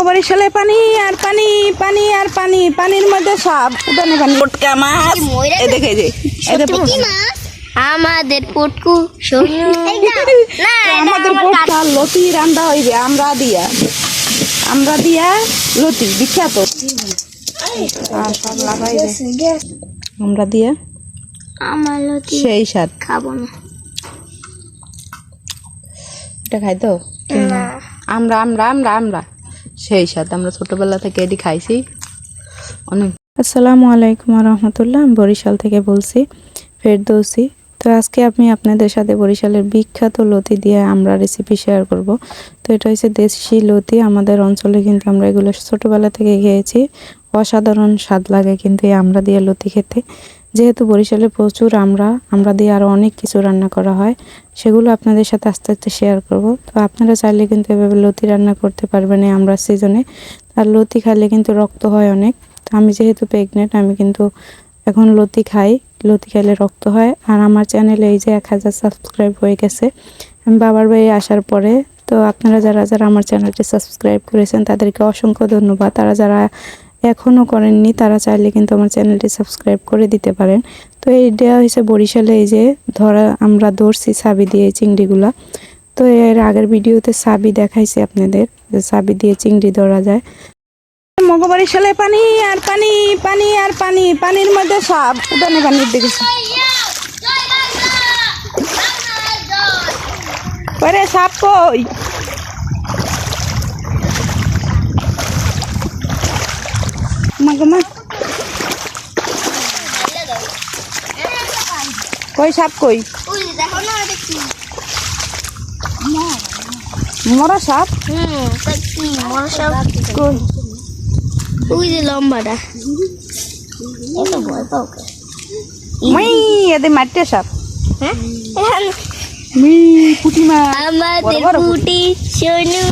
বরিশালে পানি আর পানি, পানি আর পানি, পানির মধ্যে সাপ, উদানে পানি, পটকা মাছ, এই দেখে যে আমাদের পটকু আমাদের পটকা লতি রান্না হইবে আমরা দিয়া লতি বিখ্যাত সব লাগাইবে আমরা দিয়া আমার লতি সেই স্বাদ খাবো না এটা খাই তো আমরা আমরা আমরা আমরা সেই স্বাদ আমরা ছোটবেলা থেকে এটি খাইছি অনেক। আসসালামু আলাইকুম রহমতুল্লাহ, আমি বরিশাল থেকে বলছি ফেরদৌসি। তো আজকে আমি আপনাদের সাথে বরিশালের বিখ্যাত লতি দিয়ে আমরা রেসিপি শেয়ার করব। তো এটা হচ্ছে দেশি লতি, আমাদের অঞ্চলে কিন্তু আমরা এগুলো ছোটবেলা থেকে খেয়েছি, অসাধারণ স্বাদ লাগে কিন্তু এই আমরা দিয়ে লতি খেতে। যেহেতু বরিশালে প্রচুর আমরা দিয়ে আরও অনেক কিছু রান্না করা হয়, সেগুলো আপনাদের সাথে আস্তে আস্তে শেয়ার করব। তো আপনারা চাইলে কিন্তু এভাবে লতি রান্না করতে পারবেন এই আমরা সিজনে। আর লতি খাইলে কিন্তু রক্ত হয় অনেক। তো আমি যেহেতু প্রেগনেন্ট, আমি কিন্তু এখন লতি খাই, লতি খাইলে রক্ত হয়। আর আমার চ্যানেলে এই যে 1000 সাবস্ক্রাইব হয়ে গেছে আমি বাবার বাড়ি আসার পরে। তো আপনারা যারা যারা আমার চ্যানেলটি সাবস্ক্রাইব করেছেন তাদেরকে অসংখ্য ধন্যবাদ। তারা যারা এখনও করেননি তারা চাইলে কিন্তু আমার চ্যানেলটি সাবস্ক্রাইব করে দিতে পারেন। তো এই দেওয়া হয়েছে বরিশালে, এই যে আমরা ধরছি সাবি দিয়ে চিংড়িগুলা। তো এর আগের ভিডিওতে সাবি দেখাইছি আপনাদের, যে সাবি দিয়ে চিংড়ি ধরা যায়। বরিশালে পানি আর পানি, পানি আর পানি, পানির মধ্যে সাপ, উদানে পানির দিকে পরে সাপ কই কই সাপ কই মরা সাপ মরা সাপ কই ওই যে লম্বাটা এটা ভয় পাও মাই এদের মারতে সাপ হ্যাঁ পুঁটি মাছ আমাদের পুটি সোনু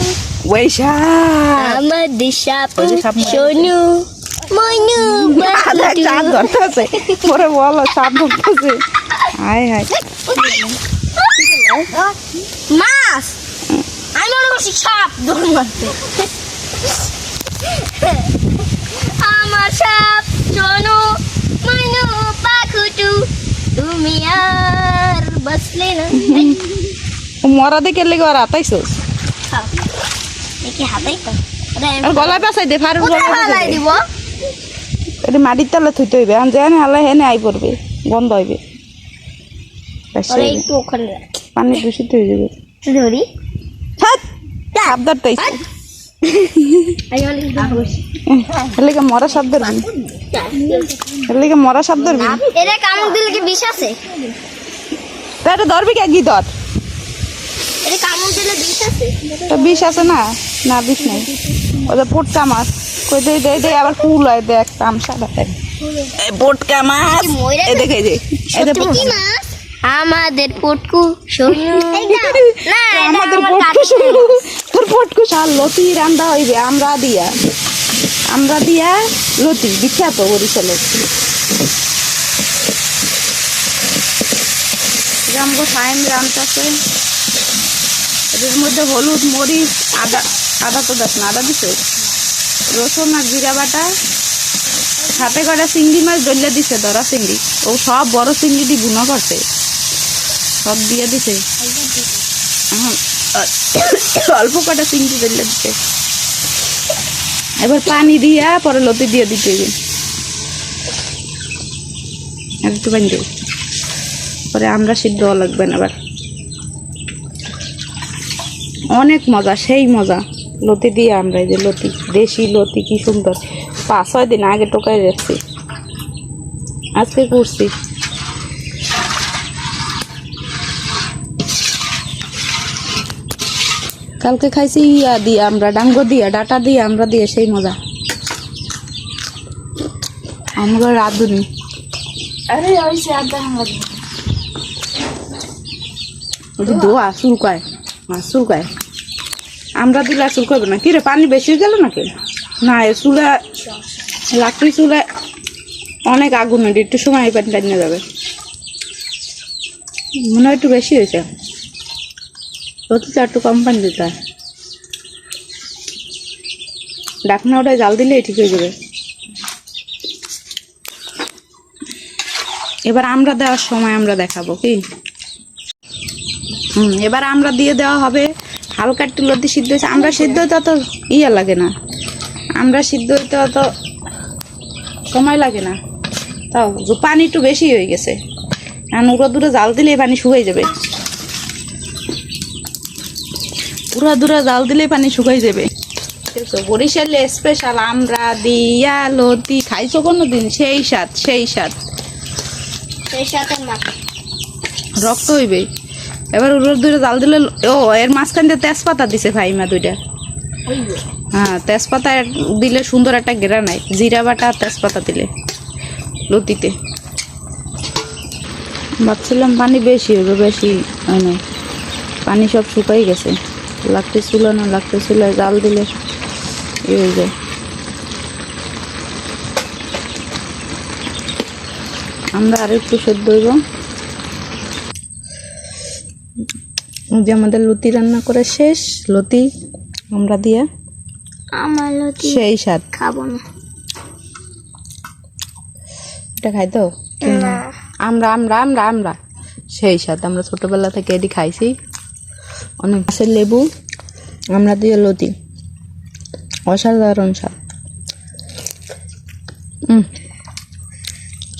ওই সাপ আমাদের সাপ সোনু মনু সাপ ধরতেছে পরে বলো সাপ ধরতেছে হায় হায় মাছ আমি মনে করছি সাপ দৌড় মারতে আমার সাপ সোনু মনু পাখুটু তুমি আর বসলে না মরা দেখে লেগে আর আতাইছো দেখি হাতাই তো গলায় পাশাই দে ফারুক হালাই দিব এটা মাটির তলে থুইতে হইবে আন যেন হালে হেনে আই পড়বে, গন্ধ হইবে, একটু ওখানে পানি দূষিত হয়ে যাবে। ধরি সাবধান তাইছে এলাকা মরা সাপ ধরবি, এলাকা মরা সাপ ধরবি, এটা কামড় দিলে কি বিষ আছে? এটা ধরবি কে ধর, এটা কামড় দিলে বিষ আছে? বিষ আছে না? না বিষ নাই, ওটা পটকা মাছ কই দে দে দে আবার ফুল হয় দেখ তামসাটা দেখ পটকা মাছ এই দেখে যে আমাদের পটকু সোনু আমাদের পটকু সোনু তোর পটকু শাল লতি রান্না হইবে আমরা দিয়া লতি বিখ্যাত বরিশালের। আমগো টাইম রান্নাছে, এর মধ্যে হলুদ মরিচ আদা তো দেখ না, আদা দিছে, রসুন আর জিরা বাটা, হাতে কটা চিংড়ি মাছ দলিয়া দিছে, ধরা চিংড়ি, ও সব বড় চিংড়ি দিয়ে বুনো করছে, সব দিয়ে দিছে, অল্প কটা চিংড়ি দলিয়া দিছে। এবার পানি দিয়া পরে লতি দিয়ে দিতে হবে, একটু পানি দেব, পরে আমরা সিদ্ধ লাগবে না। আবার অনেক মজা, সেই মজা লতি দিয়ে আমরা, এই যে লতি, দেশি লতি কি সুন্দর, 5-6 দিন আগে টোকাই যাচ্ছি, আজকে করছি। কালকে খাইছি ইয়া দিয়ে আমরা, ডাঙ্গো দিয়া, ডাটা দিয়ে আমরা দিয়ে, সেই মজা আমরা রাঁধুনি। আরে ওইসে আদা দোয়া চুলকায়, মাছ চুলকায়, আমরা দিলে আর চুলকাবে না। কিরে পানি বেশি গেল নাকি? না এ চুলা লাকড়ি চুলা অনেক আগুন, একটু সময় পানি টানিয়ে যাবে, মনে হয় একটু বেশি হয়েছে, লতিটা একটু কম পানি দিতে হয়। ডাকনা ওটাই জাল দিলে ঠিক হয়ে যাবে। এবার আমরা দেওয়ার সময় আমরা দেখাবো কি। এবার আমরা দিয়ে দেওয়া হবে। হালকা একটু লতি সিদ্ধ হয়েছে। আমরা সিদ্ধ হইতে অত ইয়া লাগে না, আমরা সিদ্ধ হইতে অত সময় লাগে না। তাও পানি একটু বেশি হয়ে গেছে, আর উড়ো দূরে জাল দিলে পানি শুকাই যাবে। উড়া দূরে জাল দিলে পানি শুকাই যাবে। বরিশালে স্পেশাল আমরা দিয়া লতি খাইছো কোনোদিন? সেই স্বাদ, সেই স্বাদ, সেই সাথে মাছ রক্ত হইবে। এবার উড়োর দূরে জাল দিলে ও এর মাঝখান দিয়ে তেজপাতা দিছে ভাইমা দুইটা। হইবে। হ্যাঁ, তেজপাতা দিলে সুন্দর একটা ঘেরা নাই। জিরা বাটা আর তেজপাতা দিলে লতিতে। ভাবছিলাম পানি বেশি হবে, বেশি হয় না, পানি সব শুকাই গেছে। লাগতে ছিল না, লাগতে ছিল জাল দিলে ইয়ে হয়ে যায়। আমরা আর একটু সেদ্ধ হইব। যে আমাদের লতি রান্না করে শেষ, লতি আমরা দিয়ে আমার লতি সেই স্বাদ। খাবো না। এটা খাইতো না আমরা আমরা আমরা আমরা সেই স্বাদ। আমরা ছোটবেলা থেকে এটি খাইছি। অনেক গাছের লেবু আমরা দিয়ে লতি, অসাধারণ স্বাদ।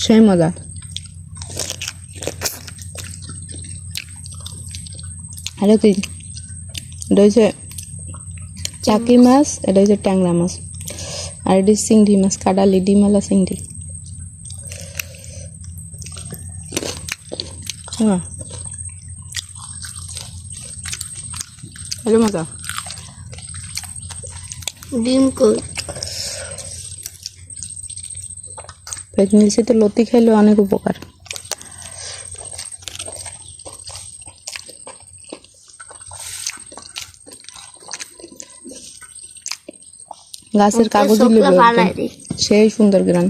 সেই মজা। এটা কি? এটা হচ্ছে চাকি মাছ, এটা হচ্ছে ট্যাংরা মাছ, আর এটি চিংড়ি মাছ, কাডালি ডিমালা চিংড়ি। হ্যাঁ, মজা। ডিম কই পেট মিলছে তো লতি খাইলে অনেক উপকার। গাছের কাগজ দিলে সেই সুন্দর গ্রাম।